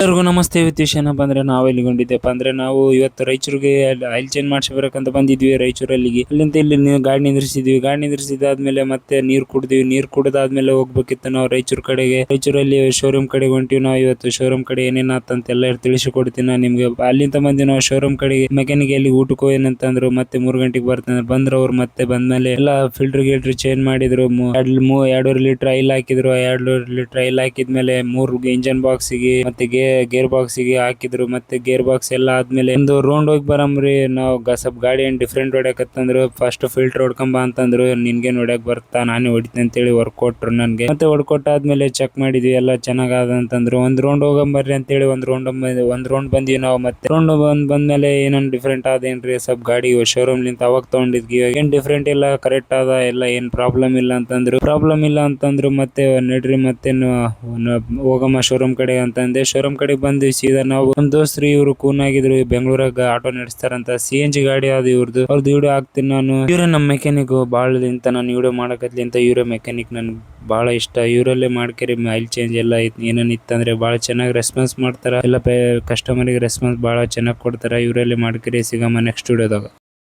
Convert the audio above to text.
ಎಲ್ಲರಿಗೂ ನಮಸ್ತೆ. ವಿಶೇಷ ಏನಪ್ಪ ಅಂದ್ರೆ ನಾವು ಎಲ್ಲಿಗೊಂಡಿದ್ದೆಪ್ಪ ಅಂದ್ರೆ ನಾವು ಇವತ್ತು ರಾಯಚೂರಿಗೆ ಆಯಿಲ್ ಚೇಂಜ್ ಮಾಡಿಸಬೇಕಂತ ಬಂದಿದ್ವಿ. ರಾಯಚೂರಲ್ಲಿಗೆ ಅಲ್ಲಿಂದ ಇಲ್ಲಿ ಗಾಡಿ ನಿಂದ್ರಿಸಿದ್ವಿ. ಗಾಡಿ ನಿಂದ್ರಿಸಿದಾದ್ಮೇಲೆ ಮತ್ತೆ ನೀರ್ ಕುಡಿದ್ವಿ. ನೀರ್ ಕುಡಿದಾದ್ಮೇಲೆ ಹೋಗ್ಬೇಕಿತ್ತು ನಾವು ರಾಯಚೂರ್ ಕಡೆಗೆ. ರಾಯಚೂರಲ್ಲಿ ಶೋರೂಮ್ ಕಡೆಗೆ ಹೊಂಟಿವಿ. ನಾವು ಇವತ್ತು ಶೋರೂಮ್ ಕಡೆ ಏನೇನಾತಂತ ಎಲ್ಲ ತಿಳಿಸಿಕೊಡ್ತೀನಿ ನಾನು ನಿಮ್ಗೆ. ಅಲ್ಲಿಂದ ಬಂದಿ ನಾವು ಶೋರೂಮ್ ಕಡೆಗೆ. ಮೆಕ್ಯಾನಿಕ್ ಎಲ್ಲಿ ಊಟಕ್ಕೆ ಏನಂತಂದ್ರು ಮತ್ತೆ 3 ಗಂಟೆಗೆ ಬರ್ತಾನೆ ಬಂದ್ರು. ಅವ್ರು ಮತ್ತೆ ಬಂದ್ಮೇಲೆ ಎಲ್ಲ ಫಿಲ್ಟರ್ ಗಿಲ್ಟರ್ ಚೇಂಜ್ ಮಾಡಿದ್ರು. 2.5 ಲೀಟರ್ ಆಯಿಲ್ ಹಾಕಿದ್ರು. 2 ಲೀಟರ್ ಆಯಿಲ್ ಹಾಕಿದ್ಮೇಲೆ 3 ಇಂಜನ್ ಬಾಕ್ಸ್ ಗೆ ಮತ್ತೆ ಗೇರ್ ಬಾಕ್ಸ್ ಗೆ ಹಾಕಿದ್ರು. ಮತ್ತೆ ಗೇರ್ ಬಾಕ್ಸ್ ಎಲ್ಲ ಆದ್ಮೇಲೆ ಒಂದು ರೌಂಡ್ ಹೋಗಿ ಬರಮ್ರಿ. ನಾವು ಸ್ವಲ್ಪ ಗಾಡಿ ಏನ್ ಡಿಫ್ರೆಂಟ್ ಹೊಡ್ಯಾಕತ್ತಂದ್ರು. ಫಸ್ಟ್ ಫಿಲ್ಟರ್ ಹೊಡ್ಕೊಂಬ ಅಂತಂದ್ರು. ನಿನ್ಗೆ ಹೊಡ್ಯಾಕ್ ಬರ್ತಾ ನಾನೇ ಹೊಡಿತೀನಿ ಅಂತೇಳಿ ವರ್ಕ್ ಕೊಟ್ರು ನನ್ಗೆ. ಮತ್ತೆ ಹೊಡ್ಕೊಟ್ಟಾದ್ಮೇಲೆ ಚೆಕ್ ಮಾಡಿದ್ವಿ ಎಲ್ಲ ಚೆನ್ನಾಗದ ಅಂತಂದ್ರು. ಒಂದ್ ರೌಂಡ್ ಹೋಗಂಬರ್ರಿ ಅಂತೇಳಿ ಒಂದ್ ರೌಂಡ್ ಬಂದ್ವಿ ನಾವು. ಮತ್ತೆ ರೌಂಡ್ ಬಂದ್ಮೇಲೆ ಏನನ್ ಡಿಫ್ರೆಂಟ್ ಆದೇನ್ರಿ ಸ್ವಲ್ಪ ಗಾಡಿ ಶೋರೂಮ್ ಲಿಂತ ಅವಾಗ ತಗೊಂಡಿದ್ವಿ. ಏನ್ ಡಿಫ್ರೆಂಟ್ ಇಲ್ಲ, ಕರೆಕ್ಟ್ ಅದ ಎಲ್ಲ, ಏನ್ ಪ್ರಾಬ್ಲಮ್ ಇಲ್ಲ ಅಂತಂದ್ರು. ಮತ್ತೆ ನಡ್ರಿ ಮತ್ತೆ ಹೋಗಮ್ಮ ಶೋರೂಮ್ ಕಡೆ ಅಂತಂದೆ. ಶೋರೂಮ್ ಕಡೆ ಬಂದ್ವಿ ಸೀದಾ ನಾವು. ನಮ್ ದೋಸ್ತ್ರು ಇವ್ರು ಕೂನ್ ಆಗಿದ್ರು, ಬೆಂಗಳೂರಾಗ ಆಟೋ ನಡೆಸ್ತಾರಂತ. CNG ಗಾಡಿ ಅದು ಇವ್ರದ್ದು. ಅವ್ರದ್ದು ವಿಡಿಯೋ ಹಾಕ್ತೀನಿ ನಾನು. ಇವ್ರೇ ನಮ್ ಮೆಕ್ಯಾನಿಕ್. ಬಾಳ ಅಂತ ನಾನು ವಿಡಿಯೋ ಮಾಡಕತ್ಲಿ ಅಂತ ಇವ್ರೇ ಮೆಕ್ಯಾನಿಕ್. ನನ್ಗೆ ಬಹಳ ಇಷ್ಟ. ಇವರಲ್ಲೇ ಮಾಡ್ಕರಿ ಆಯಿಲ್ ಚೇಂಜ್ ಎಲ್ಲ ಏನೇನ್ ಇತ್ತಂದ್ರೆ ಬಹಳ ಚೆನ್ನಾಗಿ ರೆಸ್ಪಾನ್ಸ್ ಮಾಡ್ತಾರ. ಎಲ್ಲ ಕಸ್ಟಮರ್ ಗೆ ರೆಸ್ಪಾನ್ಸ್ ಬಹಳ ಚೆನ್ನಾಗಿ ಕೊಡ್ತಾರ. ಇವರಲ್ಲೇ ಮಾಡ್ಕರಿ. ಸಿಗಮ್ಮ ನೆಕ್ಸ್ಟ್ ವಿಡಿಯೋದಾಗ.